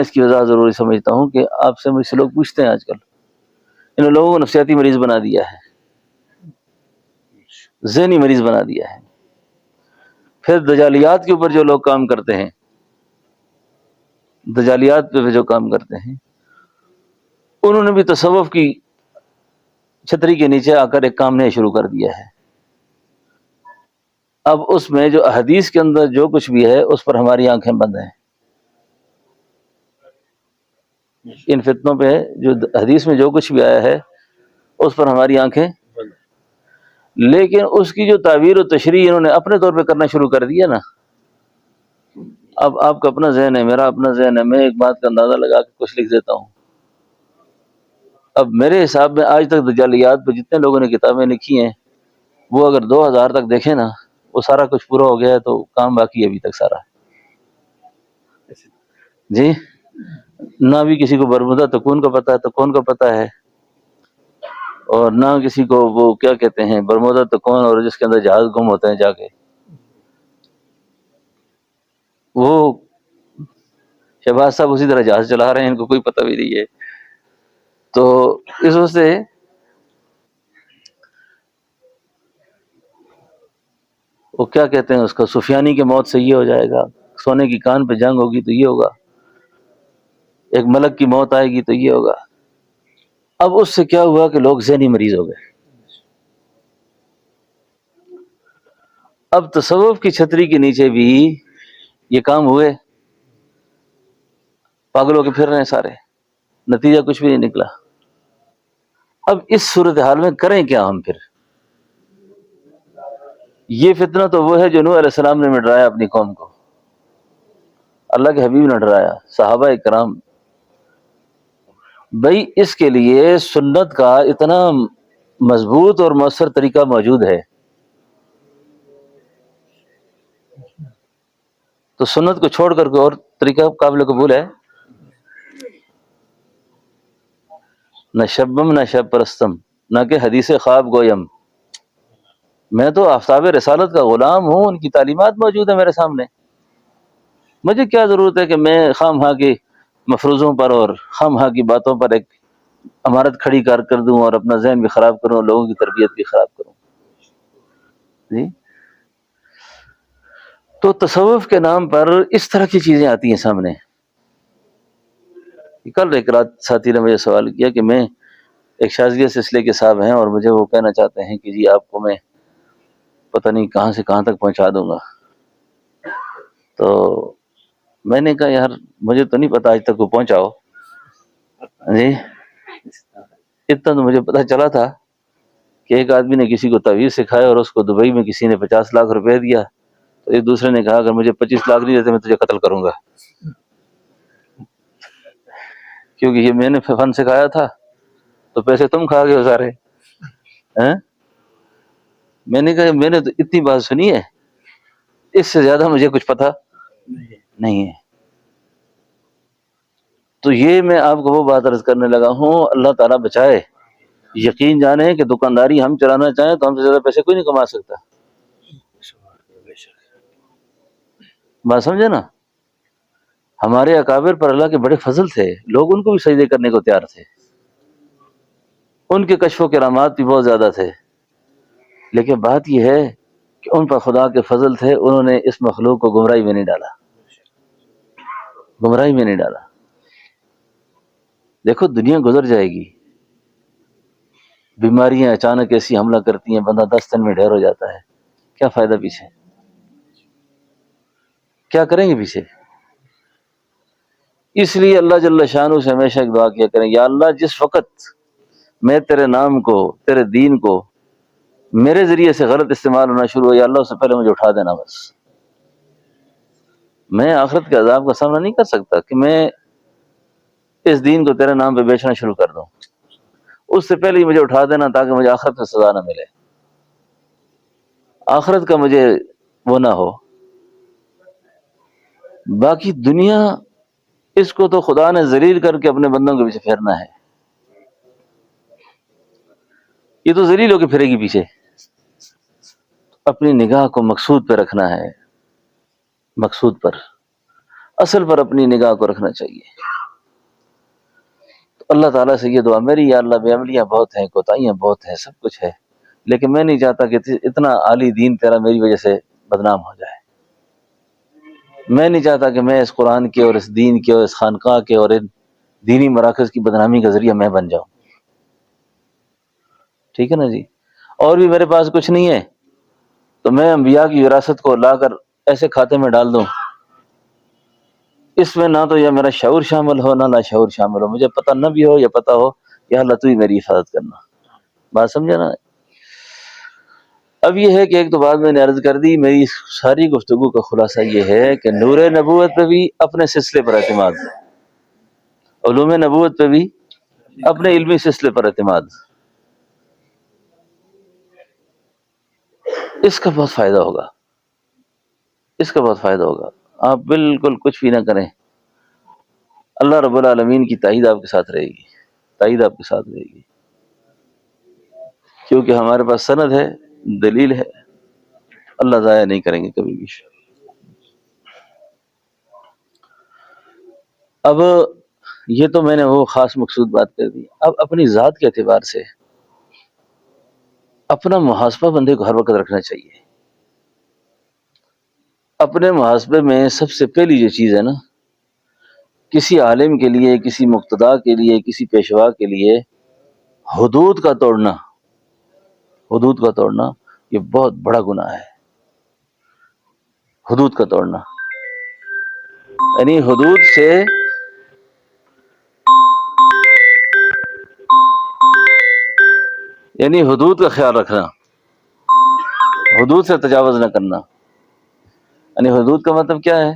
اس کی وجہ ضروری سمجھتا ہوں کہ آپ سے مجھ سے لوگ پوچھتے ہیں آج کل ان لوگوں کو نفسیاتی مریض بنا دیا ہے، ذہنی مریض بنا دیا ہے۔ پھر دجالیات کے اوپر جو لوگ کام کرتے ہیں، دجالیات پہ جو کام کرتے ہیں، انہوں نے بھی تصوف کی چھتری کے نیچے آ کر ایک کام نہیں شروع کر دیا ہے۔ اب اس میں جو حدیث کے اندر جو کچھ بھی ہے اس پر ہماری آنکھیں بند ہیں۔ ان فتنوں پہ جو حدیث میں جو کچھ بھی آیا ہے اس پر ہماری آنکھیں، لیکن اس کی جو تعبیر و تشریح انہوں نے اپنے طور پہ کرنا شروع کر دیا نا۔ اب آپ کا اپنا ذہن ہے، میرا اپنا ذہن ہے، میں ایک بات کا اندازہ لگا کے کچھ لکھ دیتا ہوں۔ اب میرے حساب میں آج تک دجالیات پہ جتنے لوگوں نے کتابیں لکھی ہیں وہ اگر 2000 تک دیکھیں نا، وہ سارا کچھ پورا ہو گیا ہے، تو کام باقی ہے ابھی تک سارا جی۔ نہ بھی کسی کو برمودہ تکون کا پتہ ہے، تکون کا پتہ ہے، اور نہ کسی کو وہ کیا کہتے ہیں برمودہ تکون، اور جس کے اندر جہاز گم ہوتے ہیں جا کے، وہ شہباز صاحب اسی طرح جہاز چلا رہے ہیں، ان کو کوئی پتہ بھی نہیں ہے۔ تو اس وجہ سے وہ کیا کہتے ہیں اس کا، سفیانی کی موت سے یہ ہو جائے گا، سونے کی کان پہ جنگ ہوگی تو یہ ہوگا، ایک ملک کی موت آئے گی تو یہ ہوگا۔ اب اس سے کیا ہوا کہ لوگ ذہنی مریض ہو گئے۔ اب تصوف کی چھتری کے نیچے بھی یہ کام ہوئے، پاگلوں کے پھر رہے ہیں سارے، نتیجہ کچھ بھی نہیں نکلا۔ اب اس صورتحال میں کریں کیا ہم پھر؟ یہ فتنہ تو وہ ہے جو نوح علیہ السلام نے ڈرایا اپنی قوم کو، اللہ کے حبیب نے ڈرایا، صحابہ کرام۔ بھئی اس کے لیے سنت کا اتنا مضبوط اور مؤثر طریقہ موجود ہے، تو سنت کو چھوڑ کر کوئی اور طریقہ قابل قبول ہے؟ نہ شبم نہ شب پرستم، نہ کہ حدیث خواب گویم، میں تو آفتاب رسالت کا غلام ہوں، ان کی تعلیمات موجود ہیں میرے سامنے، مجھے کیا ضرورت ہے کہ میں خواہ مخواہ کی مفروضوں پر اور خواہ مخواہ کی باتوں پر ایک عمارت کھڑی کر دوں اور اپنا ذہن بھی خراب کروں، لوگوں کی تربیت بھی خراب کروں جی۔ تو تصوف کے نام پر اس طرح کی چیزیں آتی ہیں سامنے۔ کل ایک رات ساتھی نے مجھے سوال کیا کہ میں ایک شازیہ سلسلے کے صاحب ہیں اور مجھے وہ کہنا چاہتے ہیں کہ جی آپ کو میں پتہ نہیں کہاں سے کہاں تک پہنچا دوں گا۔ تو میں نے کہا یار مجھے تو نہیں پتا آج تک وہ پہنچاؤ جی، اتنا تو مجھے پتا چلا تھا کہ ایک آدمی نے کسی کو تعویذ سکھایا اور اس کو دبئی میں کسی نے 50 لاکھ روپے دیا، تو ایک دوسرے نے کہا اگر مجھے 25 لاکھ نہیں دیتے میں تجھے قتل کروں گا، کیونکہ یہ میں نے فن سکھایا تھا تو پیسے تم کھا گئے ہو سارے۔ میں نے کہا میں نے تو اتنی بات سنی ہے، اس سے زیادہ مجھے کچھ پتا نہیں ہے۔ تو یہ میں آپ کو وہ بات عرض کرنے لگا ہوں، اللہ تعالیٰ بچائے، یقین جانیں کہ دکانداری ہم چلانا چاہیں تو ہم سے زیادہ پیسے کوئی نہیں کما سکتا، بات سمجھے نا۔ ہمارے اکابر پر اللہ کے بڑے فضل تھے، لوگ ان کو بھی سجدے کرنے کو تیار تھے، ان کے کشف و کرامات بھی بہت زیادہ تھے، لیکن بات یہ ہے کہ ان پر خدا کے فضل تھے، انہوں نے اس مخلوق کو گمراہی میں نہیں ڈالا، گمراہی میں نہیں ڈالا۔ دیکھو دنیا گزر جائے گی، بیماریاں اچانک ایسی حملہ کرتی ہیں، بندہ 10 دن میں ڈھیر ہو جاتا ہے، کیا فائدہ پیچھے؟ کیا کریں گے پیچھے؟ اس لیے اللہ جل شانہ سے ہمیشہ ایک دعا کیا کریں، یا اللہ جس وقت میں تیرے نام کو، تیرے دین کو میرے ذریعے سے غلط استعمال ہونا شروع ہو، یا اللہ اس سے پہلے مجھے اٹھا دینا، بس میں آخرت کے عذاب کا سامنا نہیں کر سکتا کہ میں اس دین کو تیرے نام پہ بیچنا شروع کر دوں، اس سے پہلے ہی مجھے اٹھا دینا تاکہ مجھے آخرت میں سزا نہ ملے، آخرت کا مجھے وہ نہ ہو۔ باقی دنیا اس کو تو خدا نے ذلیل کر کے اپنے بندوں کے پیچھے پھیرنا ہے، یہ تو ذلیل ہو کے پھرے گی پیچھے، اپنی نگاہ کو مقصود پہ رکھنا ہے، مقصود پر۔ اصل پر اپنی نگاہ کو رکھنا چاہیے. تو اللہ تعالیٰ سے یہ دعا میری، یا اللہ بے عملیاں بہت ہیں، کوتاہیاں بہت ہیں، سب کچھ ہے، لیکن میں نہیں چاہتا کہ اتنا عالی دین تیرا میری وجہ سے بدنام ہو جائے. میں نہیں چاہتا کہ میں اس قرآن کے اور اس دین کے اور اس خانقاہ کے اور ان دینی مراکز کی بدنامی کا ذریعہ میں بن جاؤں. ٹھیک ہے نا جی. اور بھی میرے پاس کچھ نہیں ہے تو میں انبیاء کی وراثت کو لا کر ایسے کھاتے میں ڈال دوں، اس میں نہ تو یہ میرا شعور شامل ہو نہ لاشعور شامل ہو، مجھے پتہ نہ بھی ہو یا پتہ ہو، یا اللہ تو ہی میری حفاظت کرنا. بات سمجھے نا. اب یہ ہے کہ ایک تو بات میں نے عرض کر دی، میری ساری گفتگو کا خلاصہ یہ ہے کہ نور نبوت پہ بھی اپنے سلسلے پر اعتماد، علوم نبوت پہ بھی اپنے علمی سلسلے پر اعتماد، اس کا بہت فائدہ ہوگا، اس کا بہت فائدہ ہوگا. آپ بالکل کچھ بھی نہ کریں، اللہ رب العالمین کی تائید آپ کے ساتھ رہے گی، تائید آپ کے ساتھ رہے گی، کیونکہ ہمارے پاس سند ہے، دلیل ہے، اللہ ضائع نہیں کریں گے کبھی بھی. اب یہ تو میں نے وہ خاص مقصود بات کر دی. اب اپنی ذات کے اعتبار سے اپنا محاسبہ بندے کو ہر وقت رکھنا چاہیے. اپنے محاسبے میں سب سے پہلی جو چیز ہے نا، کسی عالم کے لیے، کسی مقتدا کے لیے، کسی پیشوا کے لیے حدود کا توڑنا، حدود کا توڑنا یہ بہت بڑا گناہ ہے. حدود کا توڑنا یعنی حدود سے یعنی حدود کا خیال رکھنا، حدود سے تجاوز نہ کرنا. یعنی حدود کا مطلب کیا ہے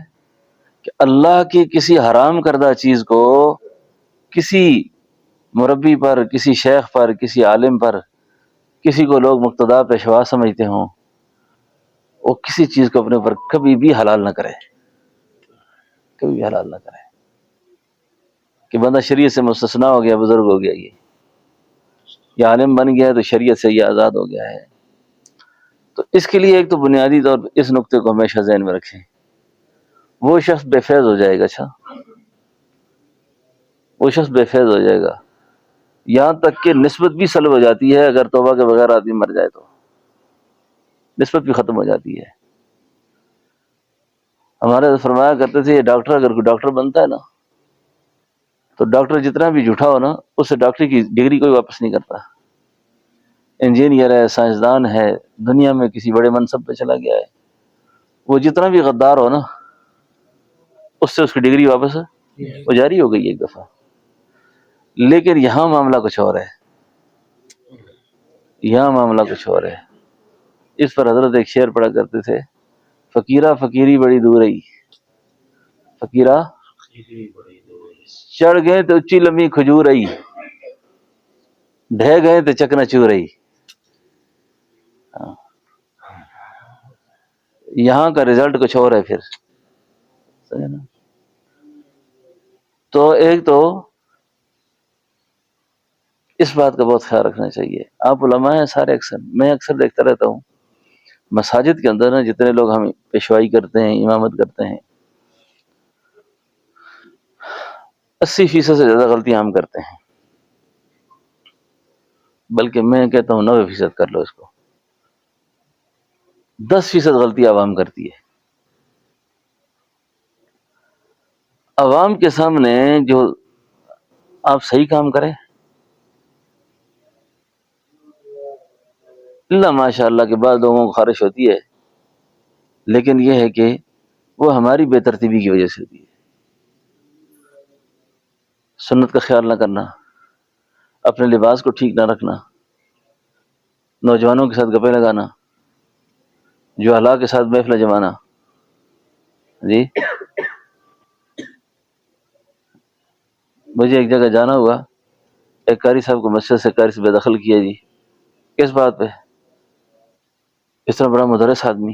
کہ اللہ کی کسی حرام کردہ چیز کو کسی مربی پر، کسی شیخ پر، کسی عالم پر، کسی کو لوگ مقتدا پیشوا سمجھتے ہوں، وہ کسی چیز کو اپنے اوپر کبھی بھی حلال نہ کرے، کبھی بھی حلال نہ کرے کہ بندہ شریعت سے مستثنا ہو گیا، بزرگ ہو گیا، یہ عالم بن گیا تو شریعت سے یہ آزاد ہو گیا ہے. تو اس کے لیے ایک تو بنیادی طور پر اس نقطے کو ہمیشہ ذہن میں رکھیں، وہ شخص بے فیض ہو جائے گا. اچھا، وہ شخص بے فیض ہو جائے گا، یہاں تک کہ نسبت بھی سلب ہو جاتی ہے. اگر توبہ کے بغیر آدمی مر جائے تو نسبت بھی ختم ہو جاتی ہے. ہمارے فرمایا کرتے تھے، یہ ڈاکٹر اگر کوئی ڈاکٹر بنتا ہے نا تو ڈاکٹر جتنا بھی جھوٹا ہو نا، اس سے ڈاکٹری کی ڈگری کوئی واپس نہیں کرتا. انجینئر ہے، سائنسدان ہے، دنیا میں کسی بڑے منصب پہ چلا گیا ہے، وہ جتنا بھی غدار ہو نا، اس سے اس کی ڈگری واپس وہ جاری ہو گئی ایک دفعہ. لیکن یہاں معاملہ کچھ اور ہے، یہاں معاملہ کچھ اور ہے. اس پر حضرت ایک شعر پڑھا کرتے تھے، فقیرہ فقیری بڑی دور رہی، فقیرہ چڑھ گئے تو اچھی لمبی کھجور رہی، ڈھہ گئے تو چکنا چور رہی. یہاں کا رزلٹ کچھ اور ہے پھر. تو ایک تو اس بات کا بہت خیال رکھنا چاہیے. آپ علماء ہیں سارے، میں اکثر دیکھتا رہتا ہوں مساجد کے اندر نا، جتنے لوگ ہم پیشوائی کرتے ہیں، امامت کرتے ہیں، 80% سے زیادہ غلطیاں ہم کرتے ہیں، بلکہ میں کہتا ہوں 90% کر لو اس کو. 10% غلطی عوام کرتی ہے. عوام کے سامنے جو آپ صحیح کام کریں، اللہ ماشاء اللہ کے بعد لوگوں کو خارش ہوتی ہے، لیکن یہ ہے کہ وہ ہماری بے ترتیبی کی وجہ سے ہوتی ہے. سنت کا خیال نہ کرنا، اپنے لباس کو ٹھیک نہ رکھنا، نوجوانوں کے ساتھ گپے لگانا، جو اللہ کے ساتھ محفل جمانا. جی مجھے ایک جگہ جانا ہوا، ایک قاری صاحب کو مسجد سے قاری سے بے دخل کیا. جی کس بات پہ؟ اس طرح بڑا مدرس آدمی.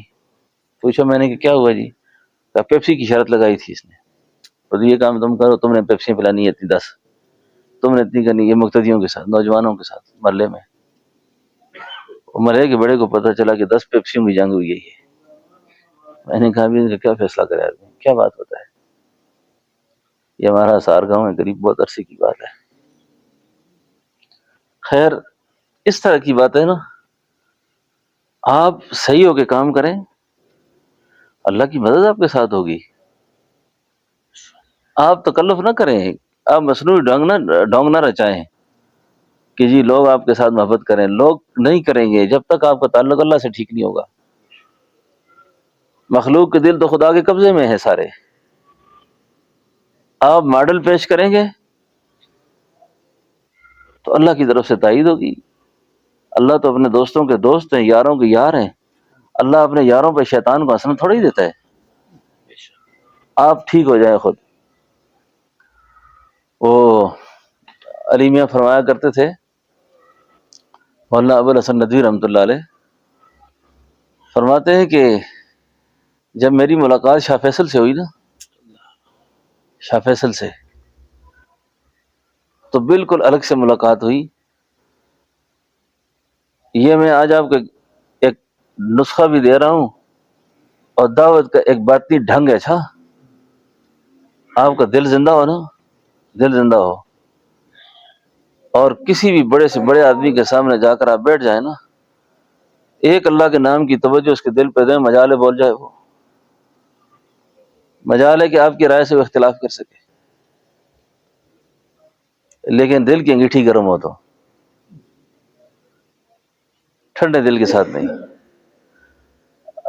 پوچھا میں نے کہ کیا ہوا؟ جی کہا پیپسی کی شرط لگائی تھی اس نے، اور یہ کام تم کرو، تم نے پیپسی پلانی ہے اتنی 10، تم نے اتنی کرنی ہے مقتدیوں کے ساتھ، نوجوانوں کے ساتھ محلے میں. مرے کے بڑے کو پتہ چلا کہ 10 پیپسیوں کی جنگ ہوئی ہے. میں نے کہا بھی ان کا کیا فیصلہ کرے آدمی، کیا بات ہوتا ہے. یہ ہمارا سار گاؤں ہے قریب، بہت عرصے کی بات ہے۔ خیر اس طرح کی بات ہے نا، آپ صحیح ہو کے کام کریں، اللہ کی مدد آپ کے ساتھ ہوگی۔ آپ تکلف نہ کریں، آپ مصنوعی ڈھونگ نہ رچائیں کہ جی لوگ آپ کے ساتھ محبت کریں، لوگ نہیں کریں گے جب تک آپ کا تعلق اللہ سے ٹھیک نہیں ہوگا۔ مخلوق کے دل تو خدا کے قبضے میں ہے سارے، آپ ماڈل پیش کریں گے تو اللہ کی طرف سے تائید ہوگی۔ اللہ تو اپنے دوستوں کے دوست ہیں، یاروں کے یار ہیں۔ اللہ اپنے یاروں پہ شیطان کو ہنسنا تھوڑا ہی دیتا ہے۔ آپ ٹھیک ہو جائیں خود۔ وہ علی میاں فرمایا کرتے تھے، مولانا ابو الحسن ندوی رحمۃ اللہ علیہ فرماتے ہیں کہ جب میری ملاقات شاہ فیصل سے ہوئی نا، شاہ فیصل سے، تو بالکل الگ سے ملاقات ہوئی۔ یہ میں آج آپ کو ایک نسخہ بھی دے رہا ہوں، اور دعوت کا ایک باطنی ڈھنگ ہے۔ اچھا آپ کا دل زندہ ہو نا، دل زندہ ہو، اور کسی بھی بڑے سے بڑے آدمی کے سامنے جا کر آپ بیٹھ جائیں نا، ایک اللہ کے نام کی توجہ اس کے دل پہ دیں، مجالے بول جائے وہ، مجال ہے کہ آپ کی رائے سے وہ اختلاف کر سکے، لیکن دل کی انگیٹھی گرم ہو تو ٹھنڈے دل کے ساتھ نہیں۔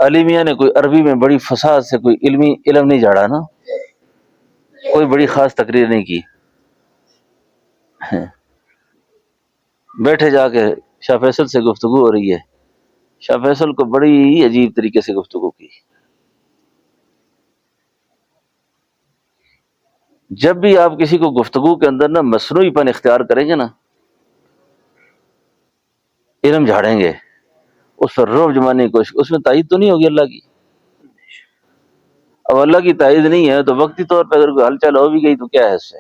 علی میاں نے کوئی عربی میں بڑی فصاحت سے کوئی علم نہیں جھاڑا نا، کوئی بڑی خاص تقریر نہیں کی، بیٹھے جا کے شاہ فیصل سے گفتگو ہو رہی ہے، شاہ فیصل کو بڑی عجیب طریقے سے گفتگو کی۔ جب بھی آپ کسی کو گفتگو کے اندر نا مصنوعی پن اختیار کریں گے نا، علم جھاڑیں گے، اس پر رعب جمانے کی کوشش، اس میں تائید تو نہیں ہوگی اللہ کی۔ اب اللہ کی تائید نہیں ہے تو وقتی طور پہ اگر کوئی ہلچل ہو بھی گئی تو کیا ہے، اس سے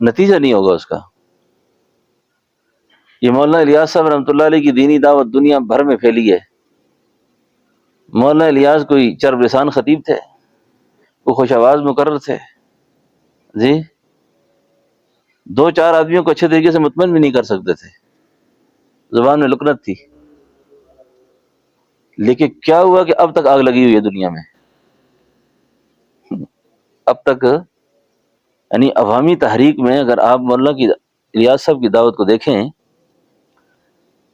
نتیجہ نہیں ہوگا اس کا۔ یہ مولانا الیاس صاحب رحمۃ اللہ علیہ کی دینی دعوت دنیا بھر میں پھیلی ہے۔ مولانا الیاس کوئی چرب لسان خطیب تھے، وہ خوش آواز مقرر تھے جی، دو چار آدمیوں کو اچھے طریقے سے مطمئن بھی نہیں کر سکتے تھے، زبان میں لکنت تھی۔ لیکن کیا ہوا کہ اب تک آگ لگی ہوئی ہے دنیا میں، اب تک، یعنی عوامی تحریک میں اگر آپ مولانا کی الیاس صاحب کی دعوت کو دیکھیں،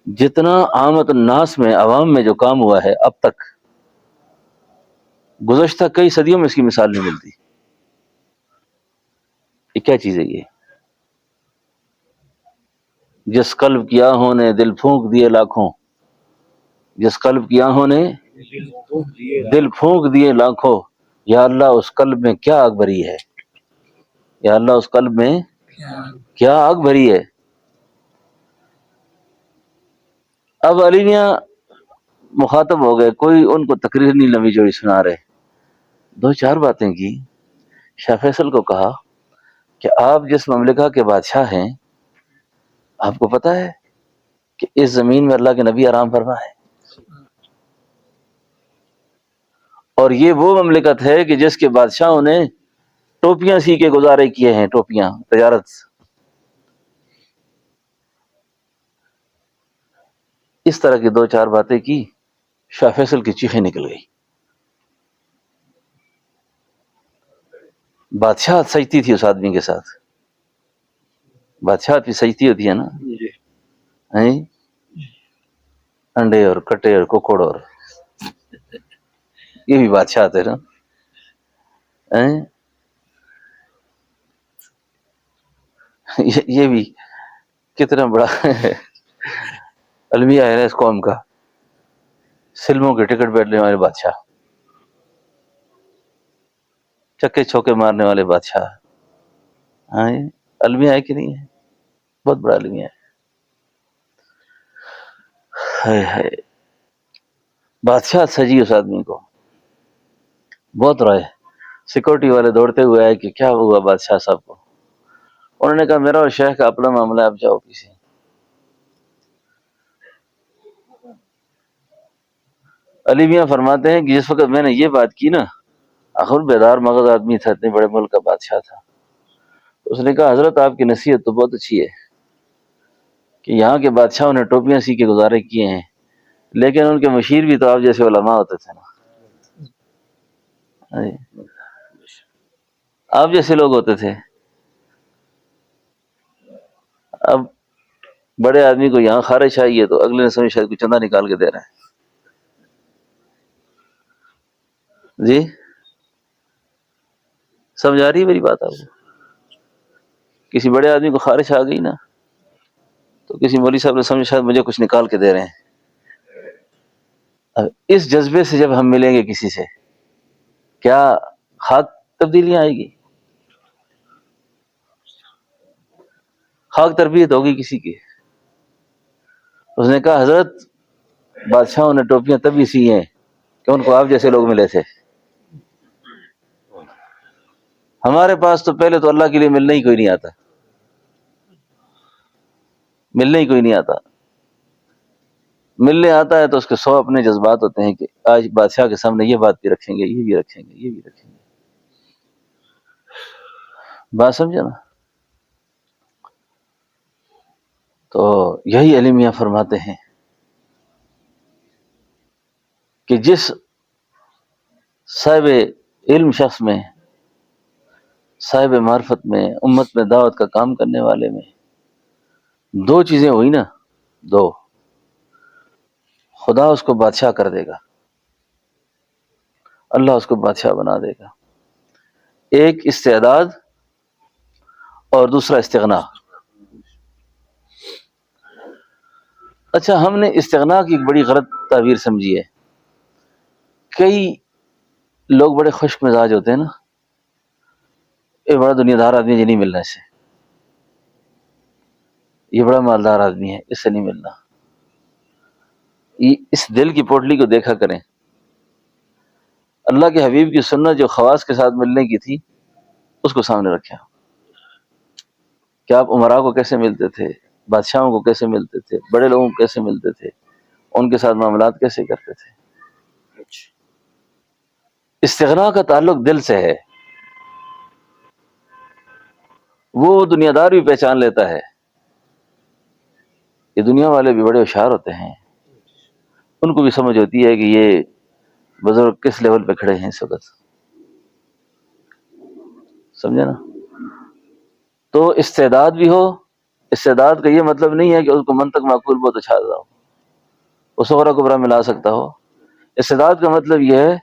جتنا عامت الناس میں عوام میں جو کام ہوا ہے اب تک، گزشتہ کئی صدیوں میں اس کی مثال نہیں ملتی۔ یہ کیا چیز ہے یہ؟ جس قلب کی آہوں نے دل پھونک دیے لاکھوں، جس قلب کی آہوں نے دل پھونک دیے لاکھوں، یا اللہ اس قلب میں کیا آگ بھری ہے، یا اللہ اس قلب میں کیا آگ بھری ہے۔ اب علی میاں مخاطب ہو گئے، کوئی ان کو تقریر نہیں لمبی جوڑی سنا رہے، دو چار باتیں کی۔ شاہ فیصل کو کہا کہ آپ جس مملکہ کے بادشاہ ہیں، آپ کو پتہ ہے کہ اس زمین میں اللہ کے نبی آرام فرما ہے، اور یہ وہ مملکت ہے کہ جس کے بادشاہوں نے ٹوپیاں سی کے گزارے کیے ہیں، ٹوپیاں تجارت۔ اس طرح کی دو چار باتیں کی، شاہ فیصل کی چیخیں نکل گئی۔ بادشاہ سجتی تھی اس آدمی کے ساتھ، بادشاہ بھی سجتی ہوتی ہے نا، انڈے اور کٹے اور کوکڑ، اور یہ بھی بادشاہ تھے نا، یہ بھی کتنا بڑا المیہ ہے نا اس قوم کا، سلموں کے ٹکٹ بیٹھنے والے بادشاہ، چکے چھوکے مارنے والے بادشاہ، المیہ ہے کہ نہیں ہے؟ بہت بڑا المیہ ہے۔ بادشاہ سجی اس آدمی کو، بہت روئے، سیکورٹی والے دوڑتے ہوئے آئے کہ کیا ہوا بادشاہ صاحب کو؟ انہوں نے کہا میرا اور شیخ کا اپنا معاملہ ہے، آپ جاؤ کسی۔ علی میاں فرماتے ہیں کہ جس وقت میں نے یہ بات کی نا آخر بیدار مغز آدمی تھا، اتنے بڑے ملک کا بادشاہ تھا. اس نے کہا حضرت آپ کی نصیحت تو بہت اچھی ہے کہ یہاں کے بادشاہوں نے ٹوپیاں سی کے گزارے کیے ہیں، لیکن ان کے مشیر بھی تو آپ جیسے علماء ہوتے تھے نا، آپ جیسے لوگ ہوتے تھے. اب بڑے آدمی کو یہاں خارج چاہیے تو اگلے نے سمجھ شاید کوئی چندہ نکال کے دے رہے ہیں. جی سمجھ آ رہی ہے میری بات آپ کو؟ کسی بڑے آدمی کو خارج آ گئی نا تو کسی مولوی صاحب نے سمجھ شاید مجھے کچھ نکال کے دے رہے ہیں. اب اس جذبے سے جب ہم ملیں گے کسی سے، کیا خاک تبدیلیاں آئے گی؟ خاک تربیت ہوگی کسی کی. اس نے کہا حضرت بادشاہوں نے ٹوپیاں تبھی سی ہیں کہ ان کو آپ جیسے لوگ ملے تھے. ہمارے پاس تو پہلے تو اللہ کے لیے ملنے ہی کوئی نہیں آتا، ملنے ہی کوئی نہیں آتا. ملنے آتا ہے تو اس کے 100 اپنے جذبات ہوتے ہیں کہ آج بادشاہ کے سامنے یہ بات بھی رکھیں گے، یہ بھی رکھیں گے، یہ بھی رکھیں گے. بات سمجھے نا؟ تو یہی علی میاں فرماتے ہیں کہ جس صاحب علم شخص میں، صاحب معرفت میں، امت میں دعوت کا کام کرنے والے میں 2 چیزیں ہوئی نا، 2، خدا اس کو بادشاہ کر دے گا، اللہ اس کو بادشاہ بنا دے گا. ایک استعداد اور دوسرا استغنا. اچھا ہم نے استغنا کی ایک بڑی غلط تعبیر سمجھی ہے. کئی لوگ بڑے خشک مزاج ہوتے ہیں نا، یہ بڑا دنیا دار آدمی ہے، یہ نہیں ملنا اس سے، یہ بڑا مالدار آدمی ہے، اس سے نہیں ملنا. اس دل کی پوٹلی کو دیکھا کریں. اللہ کے حبیب کی سنت جو خواص کے ساتھ ملنے کی تھی اس کو سامنے رکھیں کہ آپ امراء کو کیسے ملتے تھے، بادشاہوں کو کیسے ملتے تھے، بڑے لوگوں کو کیسے ملتے تھے، ان کے ساتھ معاملات کیسے کرتے تھے. استغنا کا تعلق دل سے ہے. وہ دنیا دار بھی پہچان لیتا ہے. یہ دنیا والے بھی بڑے ہوشیار ہوتے ہیں، ان کو بھی سمجھ ہوتی ہے کہ یہ بزرگ کس لیول پہ کھڑے ہیں اس وقت. سمجھے نا؟ تو استعداد بھی ہو. استعداد کا یہ مطلب نہیں ہے کہ اس کو منطق معقول بہت اچھا ہو، اس صغرا کبرا ملا سکتا ہو. استعداد کا مطلب یہ ہے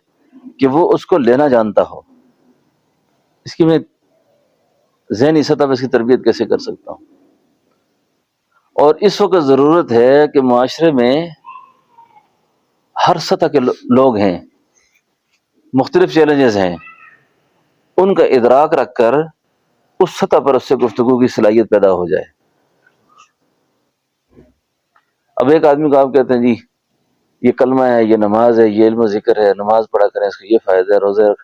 کہ وہ اس کو لینا جانتا ہو. اس کی میں ذہنی سطح پہ اس کی تربیت کیسے کر سکتا ہوں. اور اس وقت ضرورت ہے کہ معاشرے میں ہر سطح کے لوگ ہیں، مختلف چیلنجز ہیں، ان کا ادراک رکھ کر اس سطح پر اس سے گفتگو کی صلاحیت پیدا ہو جائے. اب ایک آدمی کو آپ کہتے ہیں جی یہ کلمہ ہے، یہ نماز ہے، یہ علم و ذکر ہے، نماز پڑھا کریں، اس کو یہ فائدہ ہے، روزے رکھ،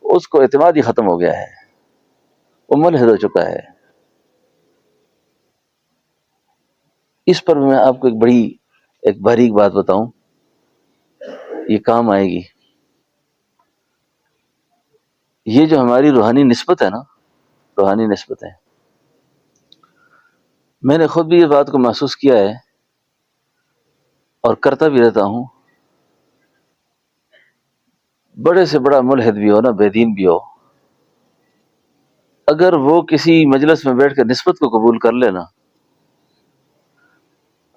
اس کو اعتماد ہی ختم ہو گیا ہے، وہ ملحد ہو چکا ہے. اس پر میں آپ کو ایک باریک بات بتاؤں، یہ کام آئے گی. یہ جو ہماری روحانی نسبت ہے نا، روحانی نسبت ہے، میں نے خود بھی یہ بات کو محسوس کیا ہے اور کرتا بھی رہتا ہوں. بڑے سے بڑا ملحد بھی ہو نا، بے دین بھی ہو، اگر وہ کسی مجلس میں بیٹھ کر نسبت کو قبول کر لینا،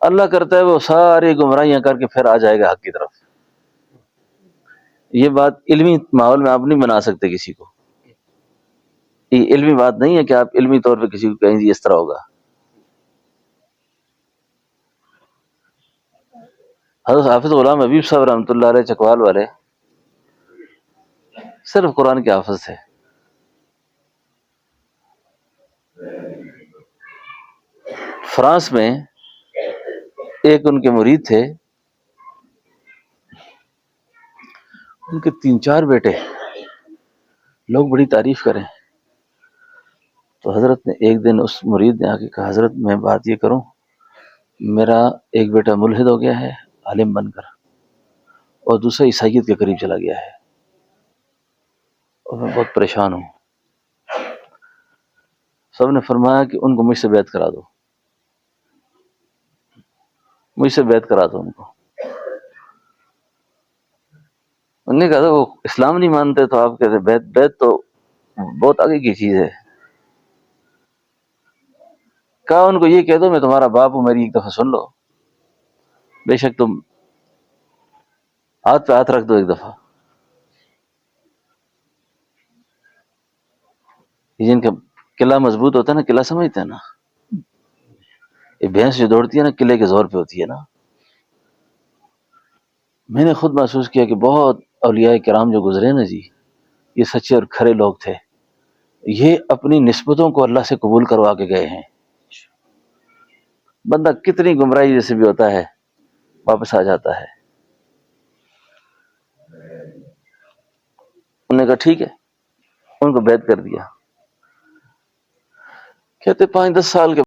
اللہ کرتا ہے وہ ساری گمراہیاں کر کے پھر آ جائے گا حق کی طرف. یہ بات علمی ماحول میں آپ نہیں بنا سکتے کسی کو. یہ علمی بات نہیں ہے کہ آپ علمی طور پہ کسی کو کہیں گے اس طرح ہوگا. حضرت حافظ غلام حبیب صاحب رحمۃ اللہ علیہ چکوال والے صرف قرآن کے حافظ تھے. فرانس میں ایک ان کے مرید تھے، ان کے 3-4 بیٹے، لوگ بڑی تعریف کریں. تو حضرت نے ایک دن اس مرید نے آ کے کہا حضرت میں بات یہ کروں، میرا ایک بیٹا ملحد ہو گیا ہے عالم بن کر، اور دوسرا عیسائیت کے قریب چلا گیا ہے. اور میں بہت پریشان ہوں. سب نے فرمایا کہ ان کو مجھ سے بیعت کرا دو، مجھ سے بیعت کرا دو ان کو. انہوں نے کہا وہ اسلام نہیں مانتے تو آپ کہتے بیعت؟ بیعت تو بہت آگے کی چیز ہے. کہا ان کو یہ کہہ دو میں تمہارا باپ ہوں، میری ایک دفعہ سن لو، بے شک تم ہاتھ پہ ہاتھ رکھ دو ایک دفعہ. جن کا قلعہ مضبوط ہوتا ہے نا، قلعہ سمجھتے ہیں نا، یہ بھینس جو دوڑتی ہے نا قلعے کے زور پہ ہوتی ہے نا. میں نے خود محسوس کیا کہ بہت اولیاء کرام جو گزرے نا جی، یہ سچے اور کھرے لوگ تھے. یہ اپنی نسبتوں کو اللہ سے قبول کروا کے گئے ہیں. بندہ کتنی گمراہی جیسے بھی ہوتا ہے واپس آ جاتا ہے. انہوں نے کہا ٹھیک ہے، ان کو بیعت کر دیا. کہتے 5-10 سال کے